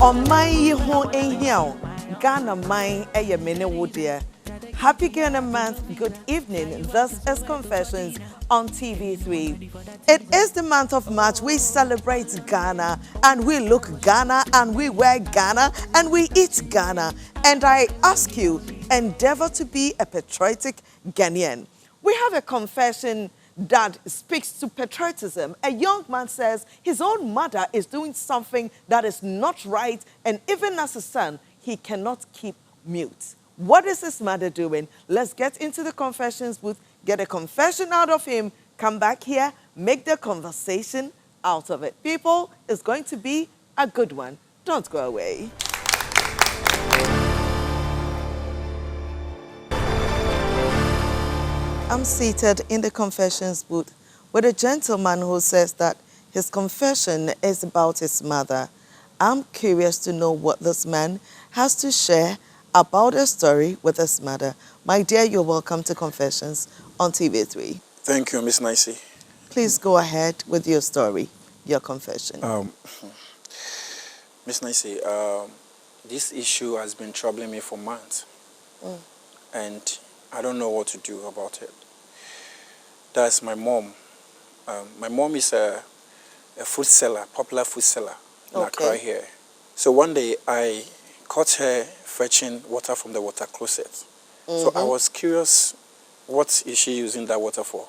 On my ho ehia Ghana mine eye mene wo dear. Happy Ghana month, good evening. This is Confessions on TV3. It is the month of March. We celebrate Ghana and we look Ghana and we wear Ghana and we eat Ghana. And I ask you, endeavor to be a patriotic Ghanaian. We have a confession that speaks to patriotism. A young man says his own mother is doing something that is not right, and even as a son, he cannot keep mute. What is his mother doing? Let's get into the confessions booth, get a confession out of him, come back here, make the conversation out of it. People, it's going to be a good one. Don't go away. I'm seated in the confessions booth with a gentleman who says that his confession is about his mother. I'm curious to know what this man has to share about a story with his mother. My dear, you're welcome to Confessions on TV3. Thank you, Miss Nicey. Please go ahead with your story, your confession. Miss Nicey, this issue has been troubling me for months. And I don't know what to do about it. That's my mom. My mom is a food seller, popular food seller in Accra here. So one day I caught her fetching water from the water closet. So I was curious, what is she using that water for?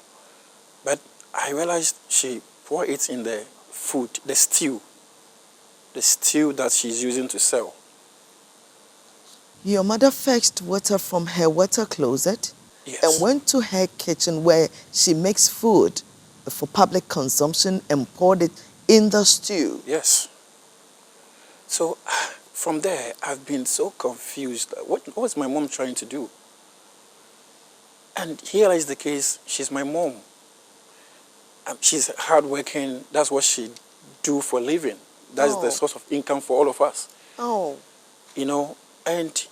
But I realized she poured it in the food, the stew that she's using to sell. Your mother fetched water from her water closet? Yes. And went to her kitchen where she makes food for public consumption and poured it in the stew. Yes. So from there, I've been so confused. What was my mom trying to do? And here is the case. She's my mom. She's hardworking. That's what she do for a living. That's the source of income for all of us. Oh. You know, and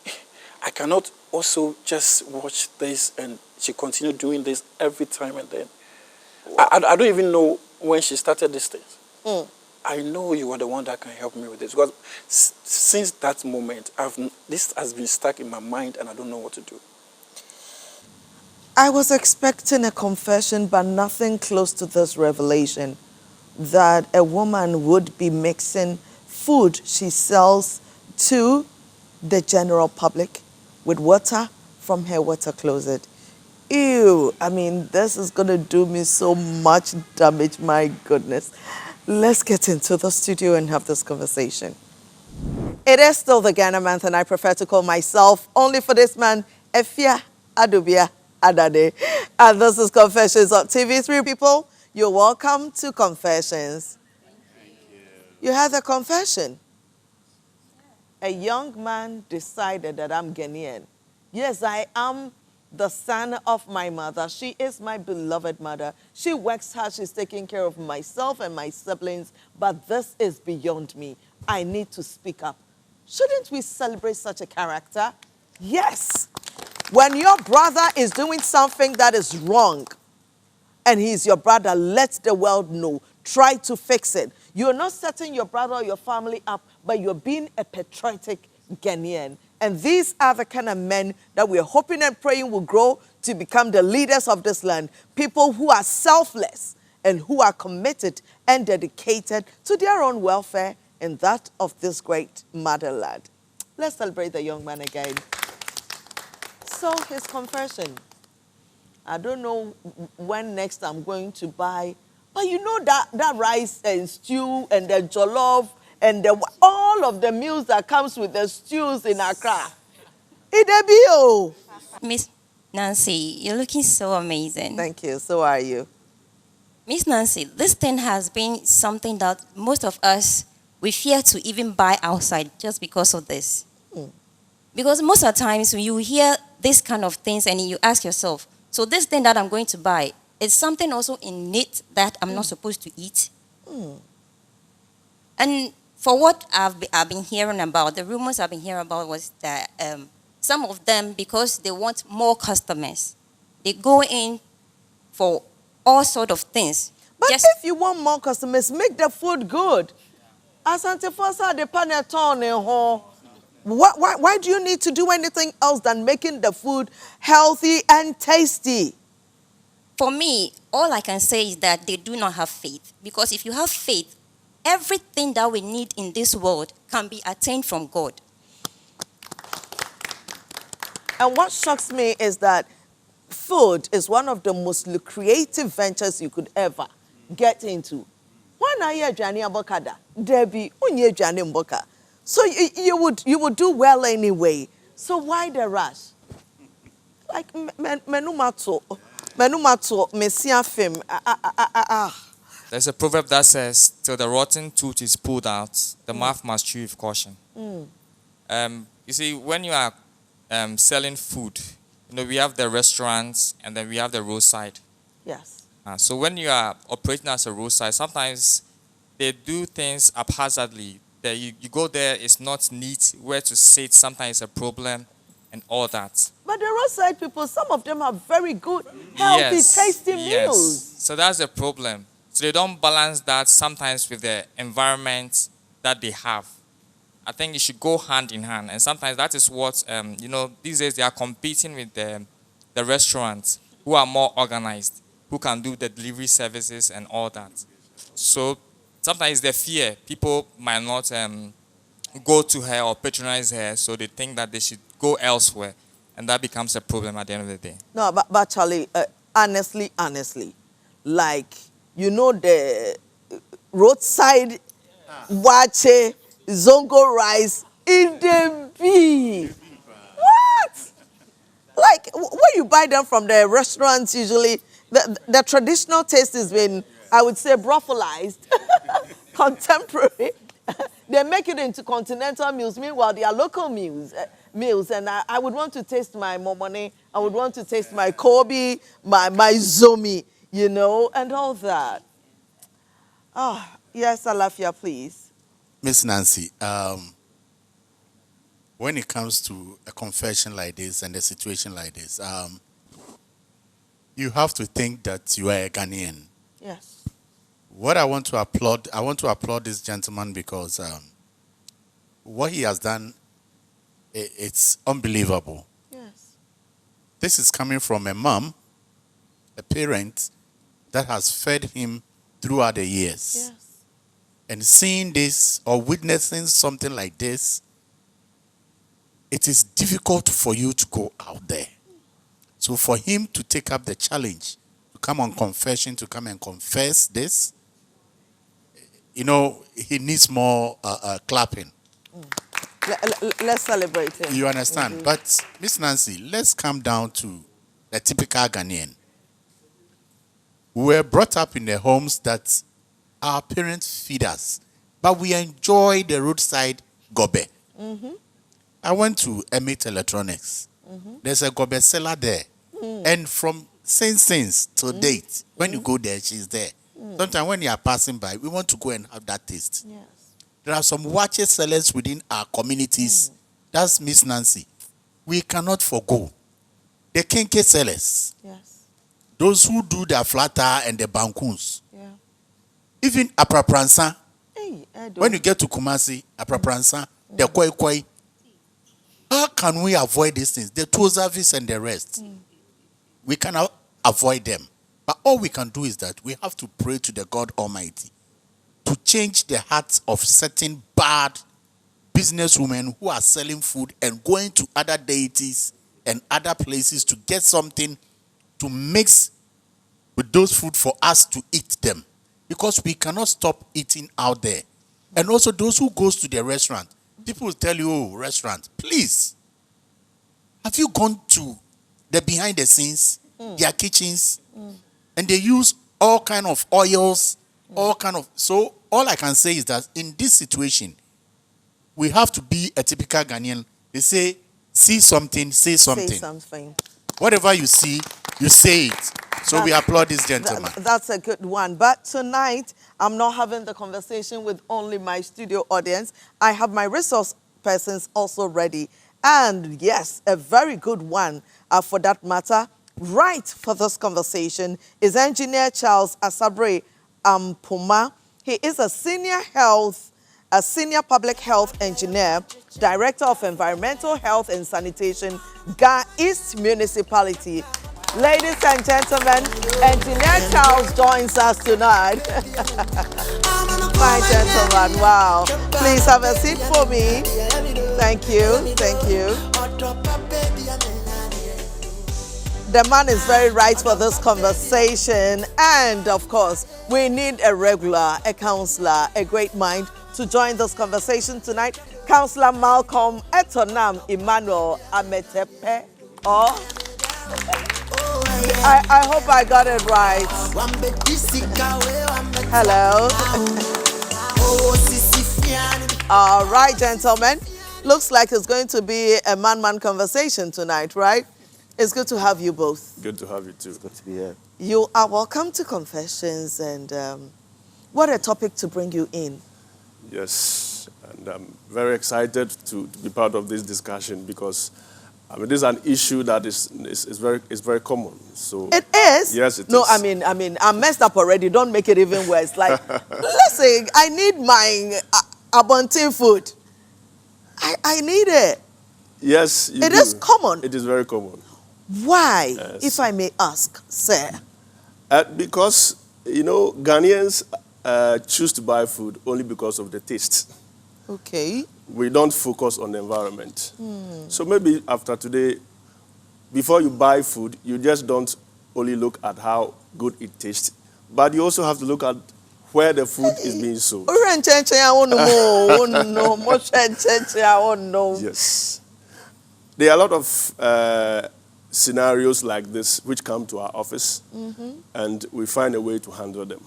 I cannot also just watch this and she continue doing this every time and then. I don't even know when she started these things. I know you are the one that can help me with this because since that moment, this has been stuck in my mind and I don't know what to do. I was expecting a confession, but nothing close to this revelation that a woman would be mixing food she sells to the general public with water from her water closet. Ew, I mean, this is going to do me so much damage, my goodness. Let's get into the studio and have this conversation. It is still the Ghana month, and I prefer to call myself, only for this man, Efia Adubia Adade. And this is Confessions on TV3. People, you're welcome to Confessions. You had a confession. A young man decided that I'm Ghanaian. Yes, I am the son of my mother. She is my beloved mother. She works hard. She's taking care of myself and my siblings. But this is beyond me. I need to speak up. Shouldn't we celebrate such a character? Yes. When your brother is doing something that is wrong, and he's your brother, let the world know. Try to fix it. You're not setting your brother or your family up, but you're being a patriotic Ghanaian. And these are the kind of men that we're hoping and praying will grow to become the leaders of this land. People who are selfless and who are committed and dedicated to their own welfare and that of this great motherland. Let's celebrate the young man again. So his confession. I don't know when next I'm going to buy, but you know that rice and stew and the jollof and all of the meals that comes with the stews in Accra. Idebio. Miss Nancy, you're looking so amazing. Thank you. So are you. Miss Nancy, this thing has been something that most of us, we fear to even buy outside just because of this. Because most of the times when you hear this kind of things and you ask yourself, so this thing that I'm going to buy, is something also in it that I'm not supposed to eat? And for what I've been hearing about, the rumors I've been hearing about was that some of them, because they want more customers, they go in for all sort of things. But if you want more customers, make the food good. Asante Fosa de Panetone ho. Why do you need to do anything else than making the food healthy and tasty? For me, all I can say is that they do not have faith. Because if you have faith, everything that we need in this world can be attained from God. And what shocks me is that food is one of the most lucrative ventures you could ever get into. Why not hear Johnny Abokada? Debbie, unye Johnny Mboka. So you would do well anyway. So why the rush? Like menumato mesia fim. There's a proverb that says, till the rotten tooth is pulled out, the mouth must chew with caution. You see, when you are selling food, we have the restaurants and then we have the roadside. Yes. So when you are operating as a roadside, sometimes they do things haphazardly. That you go there, it's not neat, where to sit, sometimes it's a problem and all that. But the roadside people, some of them have very good, healthy, tasty meals. So that's the problem. So they don't balance that sometimes with the environment that they have. I think it should go hand in hand. And sometimes that is what, these days they are competing with the restaurants who are more organized, who can do the delivery services and all that. So sometimes the fear, people might not go to her or patronize her, so they think that they should go elsewhere. And that becomes a problem at the end of the day. No, but Charlie, honestly, like, the roadside wache, zongo rice in the beef. What? Like, when you buy them from the restaurants, usually, the traditional taste has been, I would say, broffolized, contemporary. They make it into continental meals. Meanwhile, they are local meals. And I would want to taste my momone. I would want to taste my Kobe, my zomi, and all that. Oh, yes, Alafia, please. Miss Nancy, when it comes to a confession like this and a situation like this, you have to think that you are a Ghanaian. Yes. What I want to applaud this gentleman because what he has done, it's unbelievable. Yes. This is coming from a mom, a parent that has fed him throughout the years. Yes. And seeing this or witnessing something like this, it is difficult for you to go out there. So for him to take up the challenge, to come on confession, to come and confess this, he needs more clapping. Let's celebrate him. You understand? Mm-hmm. But, Miss Nancy, let's come down to the typical Ghanaian. We were brought up in the homes that our parents feed us, but we enjoy the roadside gobe. Mm-hmm. I went to Emmet Electronics. Mm-hmm. There's a gobe seller there. Mm. And from since to date, when you go there, she's there. Sometimes when you are passing by, we want to go and have that taste. Yes. There are some watches sellers within our communities. That's Miss Nancy. We cannot forgo. The kenke sellers. Yes. Those who do the flatter and the bankuns. Yeah. Even Aprapransa. Hey, when you get to Kumasi, Aprapransa, the koi koi. How can we avoid these things? The tour service and the rest. We cannot avoid them. But all we can do is that we have to pray to the God Almighty to change the hearts of certain bad businesswomen who are selling food and going to other deities and other places to get something to mix with those food for us to eat them. Because we cannot stop eating out there. And also those who goes to the restaurant, people will tell you, oh, restaurant, please, have you gone to the behind the scenes, their kitchens, and they use all kind of oils, so all I can say is that in this situation, we have to be a typical Ghanaian. They say, see something, say something. Say something. Whatever you see, you say it. So we applaud this gentleman. That's a good one. But tonight, I'm not having the conversation with only my studio audience. I have my resource persons also ready. And yes, a very good one for that matter. Right for this conversation is Engineer Charles Asabre Puma. He is a senior health a senior public health engineer, director of environmental health and sanitation, Ga East Municipality. Ladies and gentlemen, Engineer Charles joins us tonight. Fine gentleman, wow. Please have a seat for me. Thank you, thank you. The man is very right for this conversation, and of course, we need a regular, a counselor, a great mind to join this conversation tonight. Counselor Malcolm Etonam Emmanuel Ametepe. Oh, I hope I got it right. Hello. All right, gentlemen. Looks like it's going to be a man-man conversation tonight, right? It's good to have you both. Good to have you too. Good to be here. You are welcome to Confessions, and what a topic to bring you in. Yes, and I'm very excited to be part of this discussion because this is an issue that is very common. So It is? Yes, it no, is. I mean, I'm messed up already. Don't make it even worse. Like, listen, I need my abundant food. I need it. Yes, It is common. It is very common. Why, Yes. if I may ask, sir? Because, Ghanaians choose to buy food only because of the taste. Okay. We don't focus on the environment. So maybe after today, before you buy food, you just don't only look at how good it tastes, but you also have to look at where the food is being sold. Yes. There are a lot of scenarios like this which come to our office, and we find a way to handle them.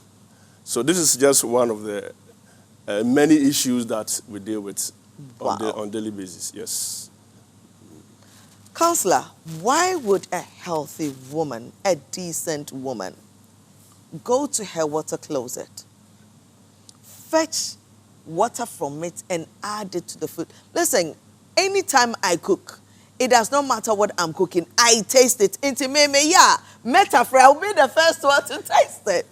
So this is just one of the many issues that we deal with on daily basis. Yes. Counselor, why would a healthy woman, a decent woman, go to her water closet, fetch water from it, and add it to the food? Listen, anytime I cook, it does not matter what I'm cooking. I taste it. Metaphor, I'll be the first one to taste it.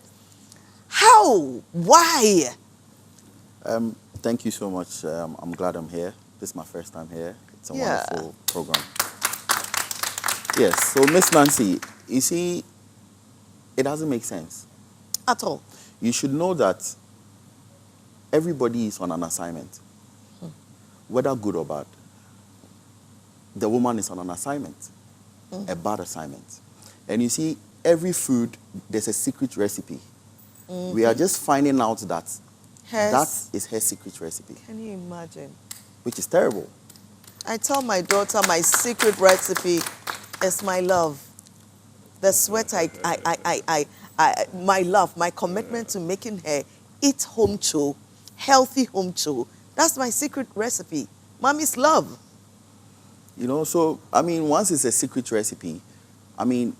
How? Why? Thank you so much. I'm glad I'm here. This is my first time here. It's a wonderful program. Yes, so Miss Nancy, you see, it doesn't make sense. At all. You should know that everybody is on an assignment, whether good or bad. The woman is on an assignment, a bad assignment. And you see, every food, there's a secret recipe. We are just finding out that that is her secret recipe. Can you imagine? Which is terrible. I tell my daughter my secret recipe is my love. The sweat my love, my commitment to making her eat home cho, healthy home cho. That's my secret recipe. Mommy's love. So, once it's a secret recipe,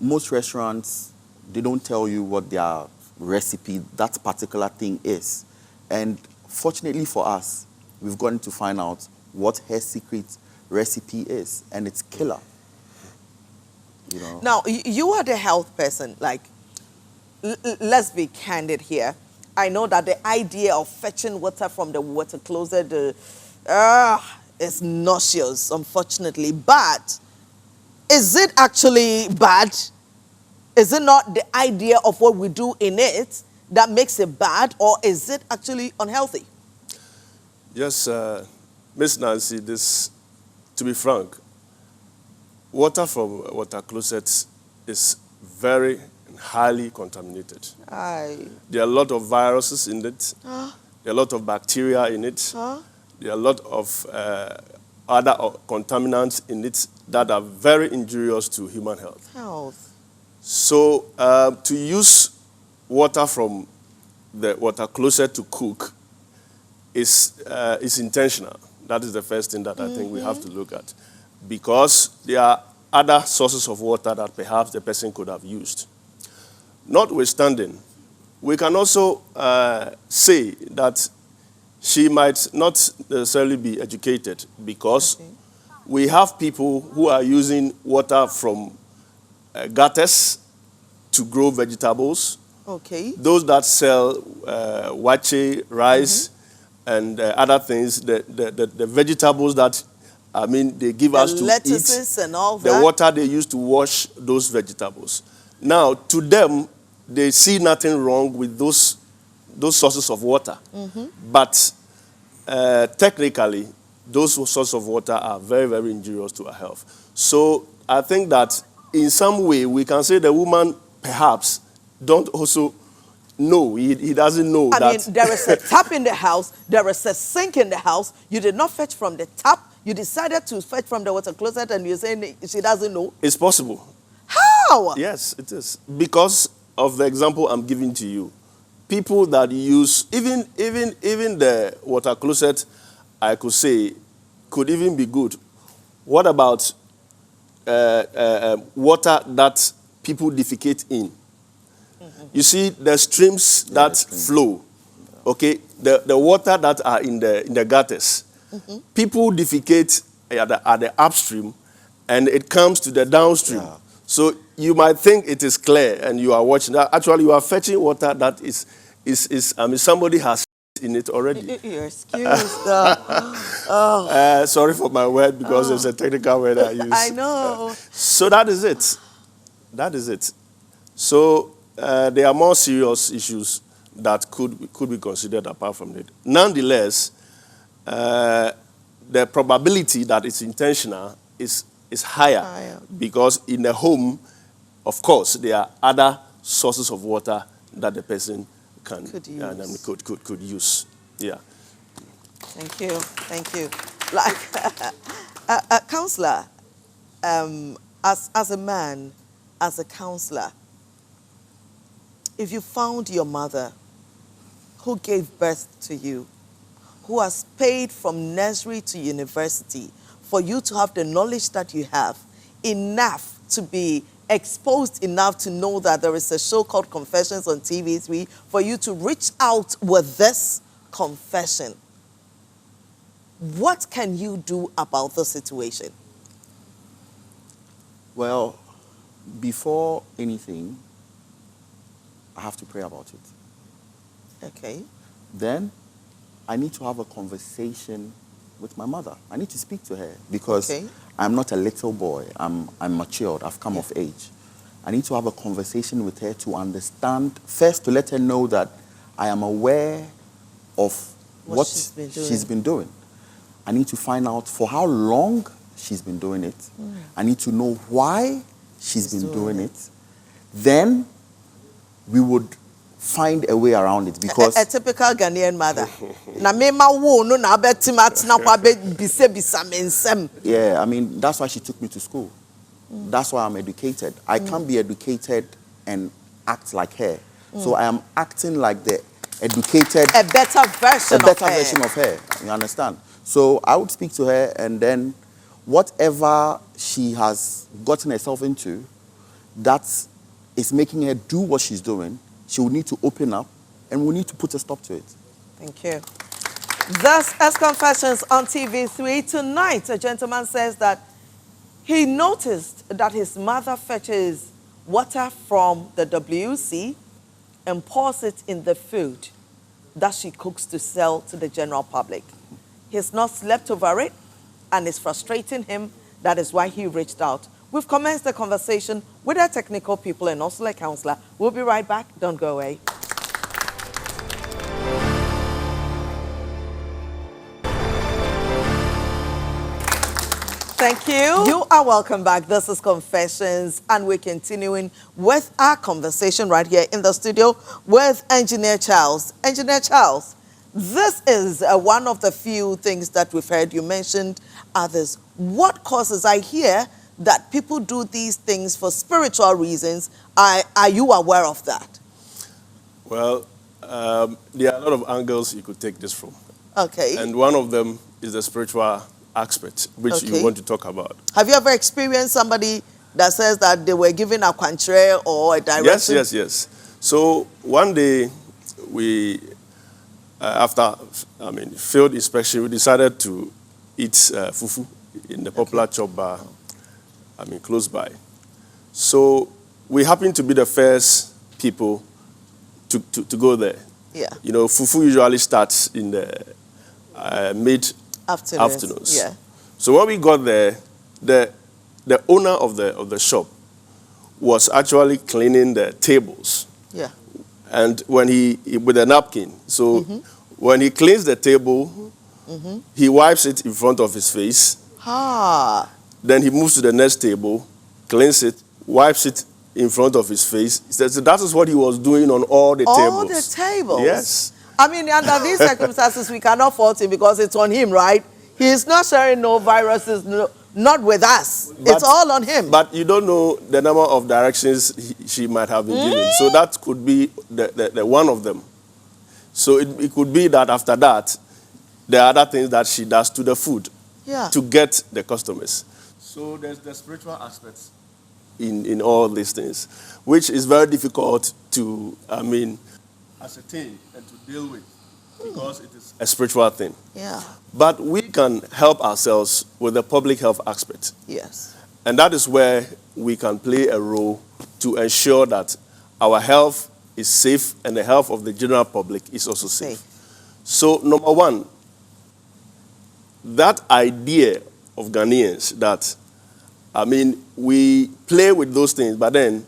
most restaurants, they don't tell you what their recipe, that particular thing is. And fortunately for us, we've gotten to find out what her secret recipe is, and it's killer. Now, you are the health person. Like, let's be candid here. I know that the idea of fetching water from the water closet is nauseous, unfortunately. But is it actually bad? Is it not the idea of what we do in it that makes it bad, or is it actually unhealthy? Yes, Miss Nancy, to be frank, water from water closets is very highly contaminated. There are a lot of viruses in it. There are a lot of bacteria in it. There are a lot of other contaminants in it that are very injurious to human health. So to use water from the water closet to cook is intentional. That is the first thing that I think we have to look at, because there are other sources of water that perhaps the person could have used. Notwithstanding, we can also say that she might not necessarily be educated, because we have people who are using water from gutters to grow vegetables. Okay. Those that sell wache, rice, and other things, the vegetables that, I mean, they give us to lettuces eat, and all the that. water they use to wash those vegetables. Now, to them, they see nothing wrong with those sources of water. But technically, those sources of water are very, very injurious to our health. So I think that in some way, we can say the woman perhaps don't also know. He doesn't know I that. mean, there is a tap in the house, there is a sink in the house. You did not fetch from the tap. You decided to fetch from the water closet, and you're saying she doesn't know. It's possible. How? Yes, it is. Because of the example I'm giving to you. People that use, even the water closet, I could say, could even be good. What about water that people defecate in? You see, the streams that flow, okay, the water that are in the gutters. People defecate at the upstream, and it comes to the downstream. Yeah. So you might think it is clear, and you are watching. Actually, you are fetching water that is I mean, somebody has in it already. You're excused. Sorry for my word, because it's a technical word I use. I know. So that is it. That is it. So there are more serious issues that could be considered apart from it. Nonetheless, the probability that it's intentional is higher, because in the home, of course, there are other sources of water that the person could use. Yeah. Thank you. Thank you. Like, counselor, as a man, as a counselor, if you found your mother who gave birth to you, who has paid from nursery to university for you to have the knowledge that you have, enough to be exposed enough to know that there is a show called Confessions on TV3, for you to reach out with this confession, what can you do about the situation? Well, before anything, I have to pray about it. Okay. Then I need to have a conversation with my mother. I need to speak to her, because Okay. I'm not a little boy. I'm matured. I've come of age. I need to have a conversation with her to understand, first to let her know that I am aware of what she's been doing. I need to find out for how long she's been doing it. I need to know why she's been doing it. Then we would find a way around it, because a typical Ghanaian mother. Na mema wo no na betima tena kwa be bisa mensem. yeah, I mean, that's why she took me to school. That's why I'm educated. I can't be educated and act like her. So I am acting like the educated, A better version of her. You understand? So I would speak to her, and then whatever she has gotten herself into, that is making her do what she's doing, she will need to open up, and we need to put a stop to it. Thank you. Thus, as Confessions on TV3 tonight, a gentleman says that he noticed that his mother fetches water from the WC and pours it in the food that she cooks to sell to the general public. He's not slept over it, and it's frustrating him. That is why he reached out. We've commenced the conversation with our technical people and also a counselor. We'll be right back. Don't go away. Thank you. You are welcome back. This is Confessions, and we're continuing with our conversation right here in the studio with Engineer Charles. Engineer Charles, this is one of the few things that we've heard. You mentioned others. What causes? I hear that people do these things for spiritual reasons. Are you aware of that? Well, there are a lot of angles you could take this from. Okay. And one of them is the spiritual aspect, which you want to talk about. Have you ever experienced somebody that says that they were given a quantre or a direction? Yes. So one day, we, after field inspection, we decided to eat fufu in the popular chop bar, close by. So we happened to be the first people to go there. Yeah. You know, fufu usually starts in the mid-afternoons. Yeah. So when we got there, the owner of the shop was actually cleaning the tables. Yeah. And when he with a napkin. So when he cleans the table, he wipes it in front of his face. Ah. Then he moves to the next table, cleans it, wipes it in front of his face. He says that is what he was doing on all the tables. All the tables? Yes. I mean, under these circumstances, we cannot fault him because it's on him, right? He is not sharing no viruses, not with us. It's all on him. But you don't know the number of directions she might have been given. So that could be the one of them. So it could be that after that, there are other things that she does to the food to get the customers. So there's the spiritual aspects in all these things, which is very difficult to, ascertain and to deal with because it is a spiritual thing. Yeah. But we can help ourselves with the public health aspect. Yes. And that is where we can play a role to ensure that our health is safe and the health of the general public is also safe. So, number one, that idea of Ghanaians that, we play with those things, but then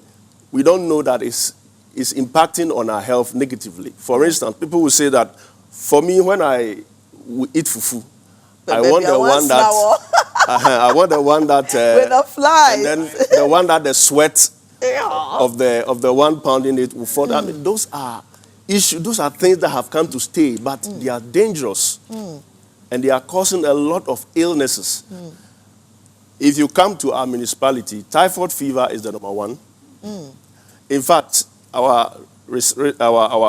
we don't know that it's impacting on our health negatively. For instance, people will say that, for me, when I eat fufu, I want the one that I want the one that with the flies, and then the one that the sweat of the one pounding it will fall. Those are issues. Those are things that have come to stay, but they are dangerous, and they are causing a lot of illnesses. If you come to our municipality, typhoid fever is the number one. In fact, our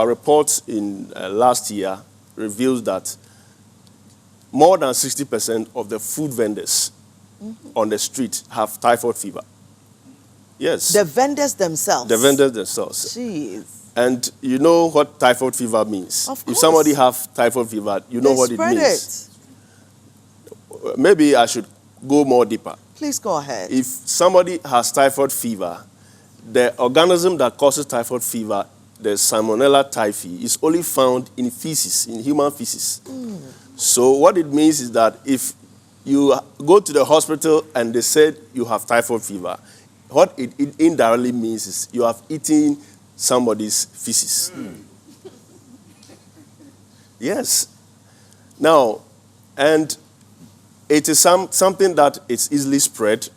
reports in last year reveals that more than 60% of the food vendors on the street have typhoid fever. Yes. The vendors themselves. The vendors themselves. Jeez. And you know what typhoid fever means. Of course. If somebody has typhoid fever, you know what it means. Maybe I should go more deeper. Please go ahead. If somebody has typhoid fever, the organism that causes typhoid fever, the Salmonella typhi, is only found in feces, in human feces. So what it means is that if you go to the hospital and they said you have typhoid fever, what it indirectly means is you have eaten somebody's feces. Yes. Now, and it is something that is easily spread,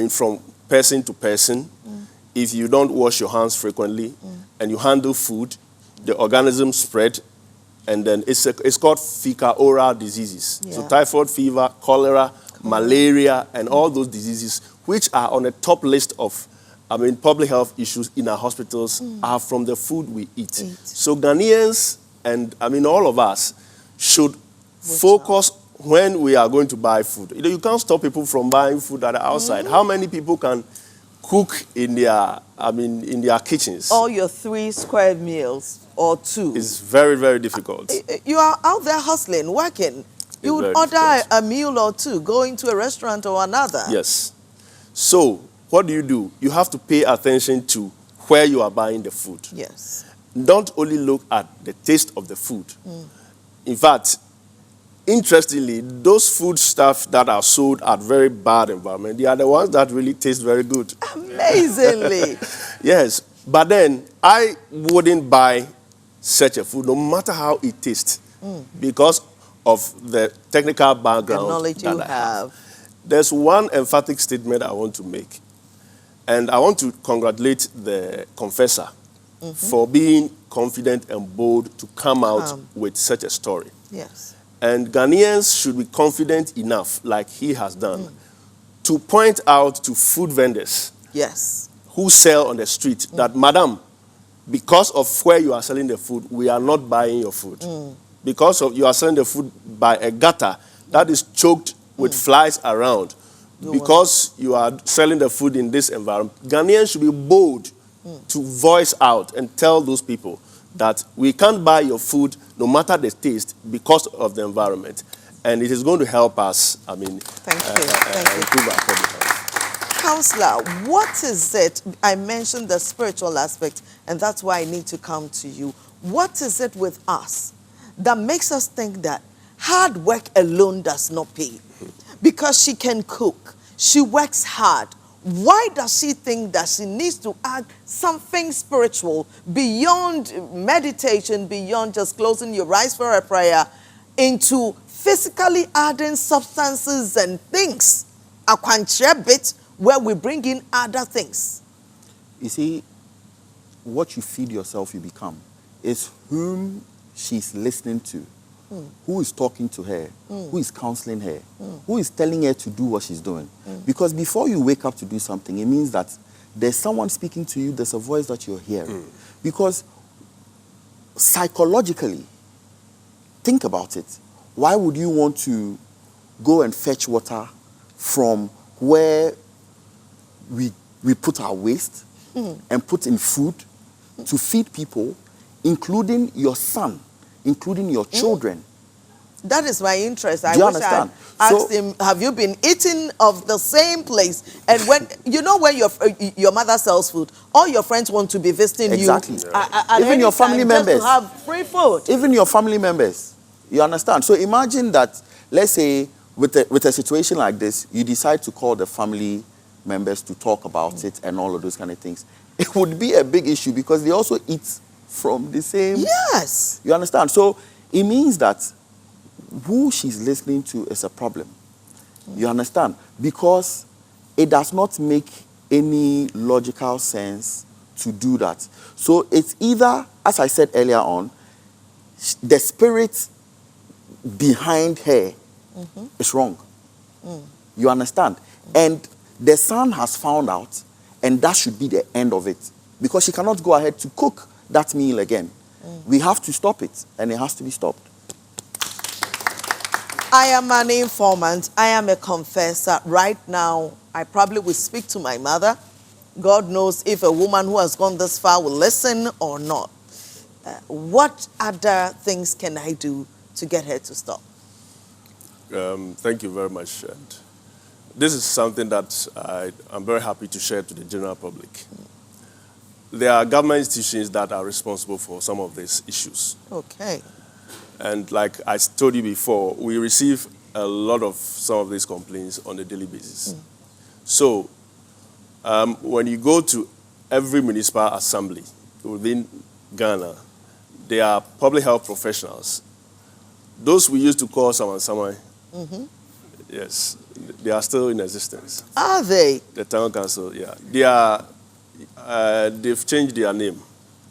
from person to person. If you don't wash your hands frequently and you handle food, the organism spread, and then it's called fecal-oral diseases. Yeah. So typhoid fever, cholera, malaria, and all those diseases, which are on the top list of public health issues in our hospitals, are from the food we eat. So Ghanaians and all of us should focus when we are going to buy food. You can't stop people from buying food at the outside. How many people can cook in their kitchens? All your 3 square meals or 2. It's very, very difficult. You are out there hustling, working. You would order a meal or 2, going to a restaurant or another. Yes. So what do? You have to pay attention to where you are buying the food. Yes. Don't only look at the taste of the food. In fact, interestingly, those food stuff that are sold at very bad environment, they are the ones that really taste very good. Amazingly. Yes. But then I wouldn't buy such a food, no matter how it tastes, because of the technical background The knowledge that you I have. There's one emphatic statement I want to make. And I want to congratulate the confessor for being confident and bold to come out with such a story. Yes. And Ghanaians should be confident enough, like he has done, to point out to food vendors Yes. who sell on the street that, madam, because of where you are selling the food, we are not buying your food. Because of you are selling the food by a gutter that is choked with flies around. Because you are selling the food in this environment, Ghanaians should be bold to voice out and tell those people that we can't buy your food no matter the taste because of the environment. And it is going to help us, Thank you. improve our public health. Counselor, what is it? I mentioned the spiritual aspect, and that's why I need to come to you. What is it with us that makes us think that hard work alone does not pay. Because she can cook, she works hard. Why does she think that she needs to add something spiritual beyond meditation, beyond just closing your eyes for a prayer, into physically adding substances and things? A quantia bit where we bring in other things. You see, what you feed yourself, you become. It's whom she's listening to, who is talking to her, who is counseling her, who is telling her to do what she's doing. Because before you wake up to do something, it means that there's someone speaking to you, there's a voice that you're hearing. Because psychologically, think about it. Why would you want to go and fetch water from where we put our waste and put in food to feed people, including your son, including your children? That is my interest. Do you wish understand? I asked him, have you been eating of the same place? And when, you know, when your mother sells food, all your friends want to be visiting Exactly. you. Even your family members. Just to have free food. Even your family members. You understand? So imagine that, let's say, with a situation like this, you decide to call the family members to talk about it and all of those kind of things. It would be a big issue because they also eat from the same. Yes. You understand? So it means that who she's listening to is a problem. You understand? Because it does not make any logical sense to do that. So it's either, as I said earlier on, the spirit behind her is wrong. You understand? And the son has found out, and that should be the end of it. Because she cannot go ahead to cook that meal again. We have to stop it, and it has to be stopped. I am an informant. I am a confessor. Right now, I probably will speak to my mother. God knows if a woman who has gone this far will listen or not. What other things can I do to get her to stop? Thank you very much. And this is something that I'm very happy to share to the general public. There are government institutions that are responsible for some of these issues. Okay. And like I told you before, we receive a lot of some of these complaints on a daily basis. So when you go to every municipal assembly within Ghana, there are public health professionals. Those we used to call Saman, yes, they are still in existence. Are they? The town council, yeah. They've changed their name.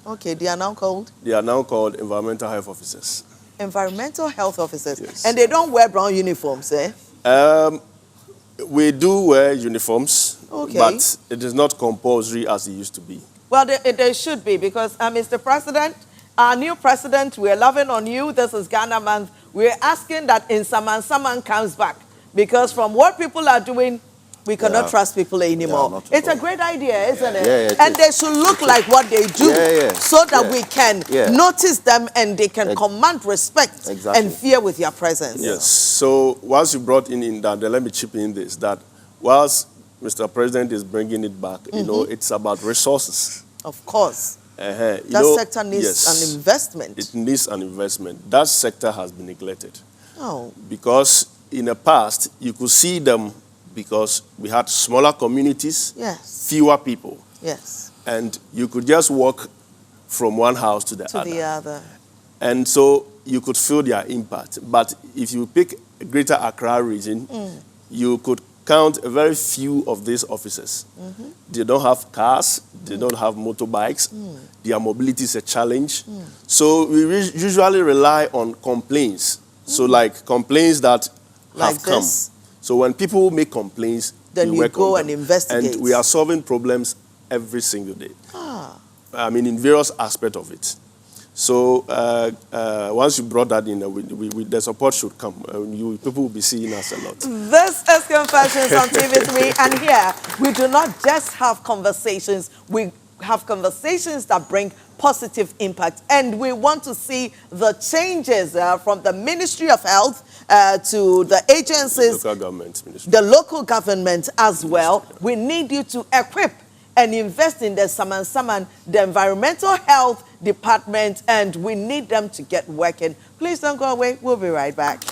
Okay, they are now called? They are now called environmental health officers. Environmental health officers. Yes. And they don't wear brown uniforms, eh? We do wear uniforms, Okay. but it is not compulsory as it used to be. Well, they should be because, Mr. President, our new president, we're loving on you. This is Ghana Month. We're asking that in Saman comes back because from what people are doing, we cannot trust people anymore. not at It's a all. great idea, isn't it? Yeah, it and is. they should look like what they do so that we can notice them and they can command respect and fear with your presence. Yes. So once you brought in that, then let me chip in this, that whilst Mr. President is bringing it back, you know, it's about resources. Of course. That That sector needs an investment. It needs an investment. That sector has been neglected. Oh. Because in the past, you could see them because we had smaller communities, Yes. fewer people. Yes. And you could just walk from one house to the To other. the other. And so you could feel their impact. But if you pick Greater Accra region, you could count a very few of these officers. They don't have cars, they don't have motorbikes, their mobility is a challenge. So we usually rely on complaints. So like complaints that Like have come. this? So when people make complaints, Then we you work go on and them. investigate. And we are solving problems every single day. Ah. I mean, in various aspects of it. So once you brought that in, the support should come. People will be seeing us a lot. This is Confessions on TV3, and here we do not just have conversations, we have conversations that bring positive impact, and we want to see the changes from the Ministry of Health to the agencies, Local government ministry. the local government as well. We need you to equip and invest in the Saman, the environmental health department, and we need them to get working. Please don't go away. We'll be right back.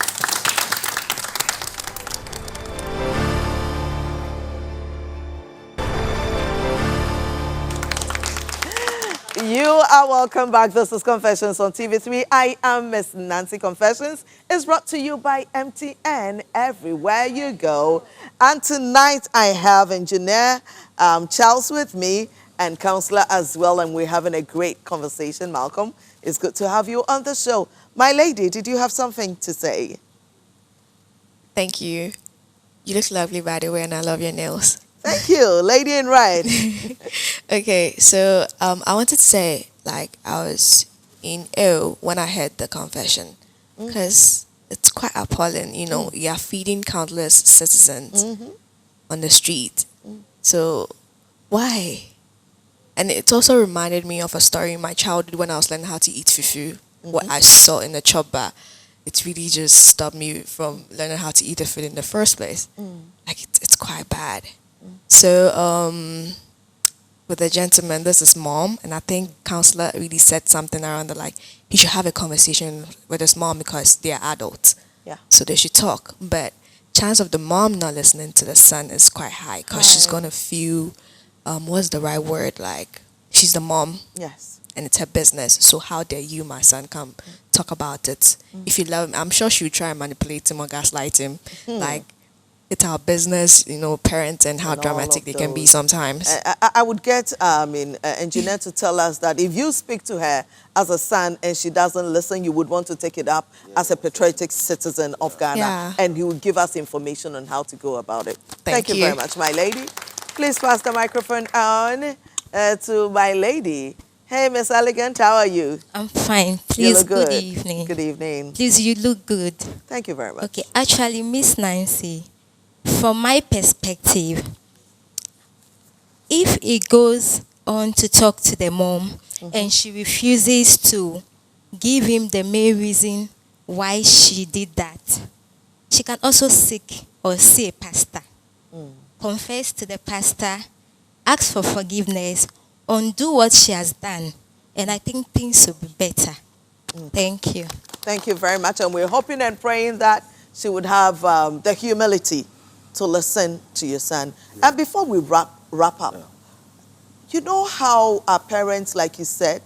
welcome back. This is Confessions on TV3. I am Miss Nancy. Confessions is brought to you by MTN everywhere you go. And tonight I have Engineer Charles with me and Counselor as well. And we're having a great conversation. Malcolm, it's good to have you on the show. My lady, did you have something to say? Thank you. You look lovely, by the way, and I love your nails. Thank you, lady in red. Okay, so I wanted to say, like, I was in awe when I heard the confession, because it's quite appalling. You know, you're feeding countless citizens on the street. So why? And it also reminded me of a story in my childhood when I was learning how to eat fufu. What I saw in the chop bar, it really just stopped me from learning how to eat the food in the first place. Like, it's quite bad. So, with the gentleman, this is mom, and I think counselor really said something around the, like, he should have a conversation with his mom because they are adults. Yeah. So they should talk. But chance of the mom not listening to the son is quite high because she's going to feel, what's the right word? Like, she's the mom. Yes. And it's her business. So how dare you, my son, come talk about it? If you love him, I'm sure she would try and manipulate him or gaslight him. Like, it's our business, you know, parents and how And all dramatic of they can be those. sometimes. I would get engineer to tell us that if you speak to her as a son and she doesn't listen, you would want to take it up as a patriotic citizen of Ghana, Yeah. and he would give us information on how to go about it. Thank you you. very much, my lady. Please pass the microphone on to my lady. Hey, Miss Elegant, how are you? I'm fine. You Please, look good. good evening. Good evening. Please, you look good. Thank you very much. Okay, actually, Miss Nancy, from my perspective, if he goes on to talk to the mom and she refuses to give him the main reason why she did that, she can also seek or see a pastor, confess to the pastor, ask for forgiveness, undo what she has done, and I think things will be better. Thank you. Thank you very much. And we're hoping and praying that she would have the humility to listen to your son. And before we wrap up, you know how our parents, like you said,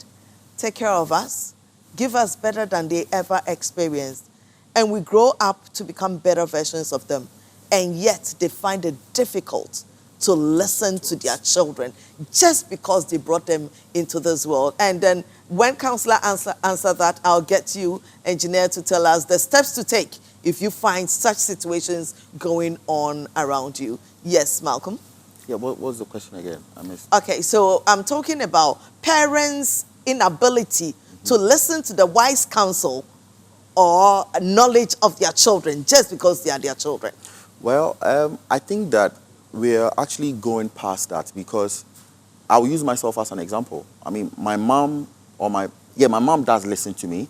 take care of us, give us better than they ever experienced. And we grow up to become better versions of them. And yet they find it difficult to listen to their children just because they brought them into this world. And then when counselor answer that, I'll get you, engineer, to tell us the steps to take if you find such situations going on around you. Yes, Malcolm? Yeah, what was the question again? I missed. Okay, so I'm talking about parents' inability to listen to the wise counsel or knowledge of their children just because they are their children. Well, I think that we're actually going past that because I will use myself as an example. I mean, my mom my mom does listen to me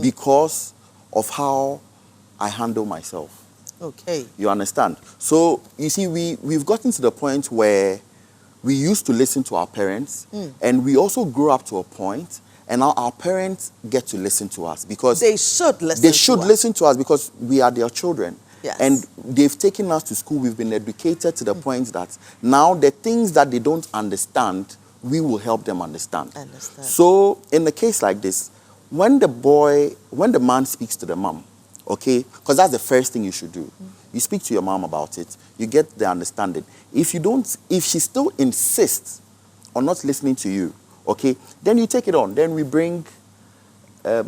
because of how I handle myself. Okay. You understand? So, you see, we've gotten to the point where we used to listen to our parents and we also grew up to a point and now our parents get to listen to us because They should listen they should to us. listen to us because we are their children. Yes. And they've taken us to school. We've been educated to the point that now the things that they don't understand, we will help them understand. Understand. So in a case like this, when the man speaks to the mom, okay, because that's the first thing you should do. You speak to your mom about it. You get the understanding. If she still insists on not listening to you, okay, then you take it on. Then we bring The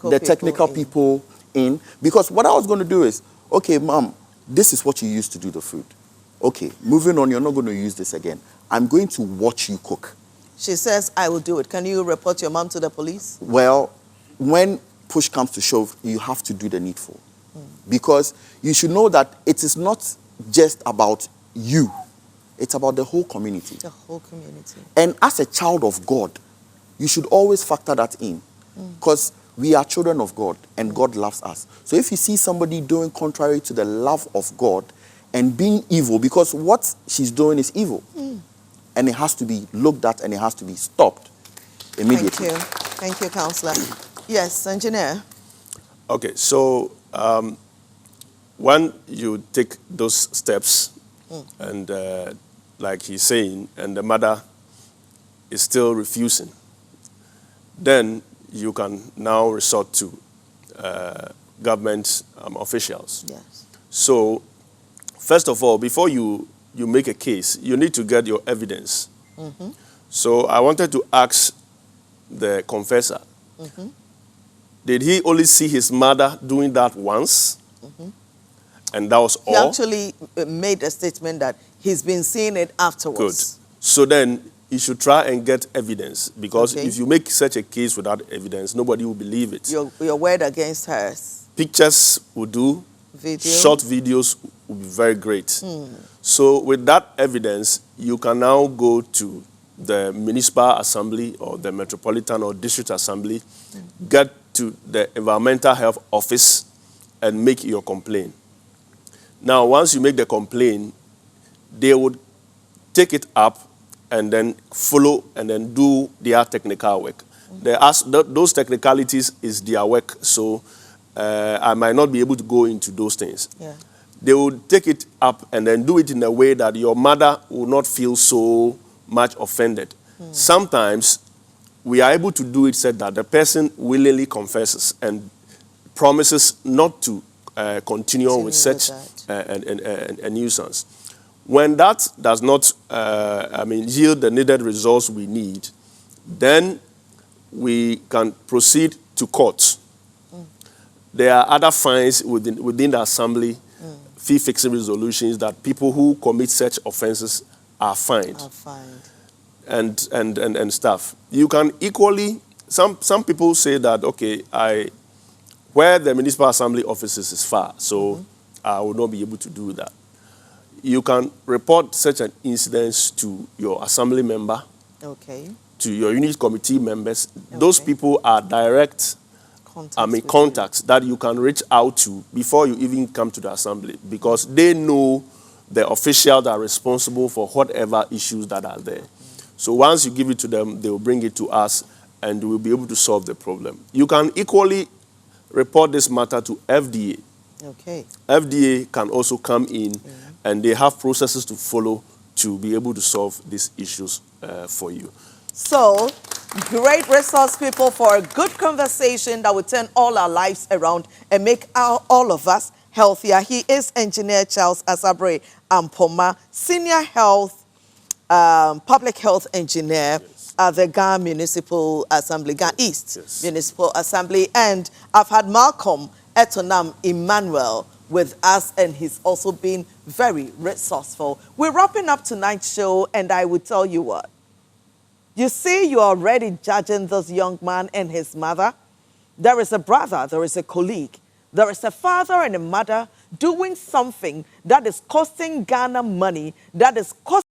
the technical people in. Because what I was going to do is, okay, mom, this is what you used to do the food. Okay, moving on, you're not going to use this again. I'm going to watch you cook. She says, I will do it. Can you report your mom to the police? Well, when push comes to shove, you have to do the needful. Because you should know that it is not just about you. It's about the whole community. The whole community. And as a child of God, you should always factor that in. Because we are children of God and God loves us. So if you see somebody doing contrary to the love of God and being evil, because what she's doing is evil. And it has to be looked at and it has to be stopped immediately. Thank you. Thank you, Counselor. Yes, engineer. Okay, so when you take those steps and like he's saying, and the mother is still refusing, then you can now resort to government officials. Yes. So, first of all, before you make a case, you need to get your evidence. So I wanted to ask the confessor, did he only see his mother doing that once? And that was He all? actually made a statement that he's been seeing it Good. afterwards. So then you should try and get evidence, because Okay. if you make such a case without evidence, nobody will believe it. Your word against hers. Pictures will do. Video. Short videos will be very great. So with that evidence, you can now go to the municipal assembly or the metropolitan or district assembly, get to the environmental health office and make your complaint. Now, once you make the complaint, they would take it up and then follow and then do their technical work. Those technicalities is their work, so I might not be able to go into those things. Yeah. They would take it up and then do it in a way that your mother will not feel so much offended. Sometimes we are able to do it such that the person willingly confesses and promises not to continue with such a nuisance. When that does not yield the needed results we need, then we can proceed to court. There are other fines within the assembly, fee-fixing resolutions that people who commit such offenses are fined. And stuff. You can equally, some people say that, okay, where the municipal assembly offices is far, so I will not be able to do that. You can report such an incident to your assembly member, Okay. to your unit committee members. Those people are direct contacts that you can reach out to before you even come to the assembly, because they know the officials that are responsible for whatever issues that are there. So once you give it to them, they will bring it to us and we will be able to solve the problem. You can equally report this matter to FDA. Okay. FDA can also come in and they have processes to follow to be able to solve these issues for you. So, great resource, people, for a good conversation that will turn all our lives around and make all of us healthier. He is Engineer Charles Asabre Ampoma, Senior Public Health Engineer at the Ghana Municipal Assembly, Ghana East Municipal Assembly. And I've had Malcolm Etonam Emmanuel with us, and he's also been very resourceful. We're wrapping up tonight's show, and I will tell you what. You see, you're already judging this young man and his mother. There is a brother, there is a colleague, there is a father and a mother doing something that is costing Ghana money, that is costing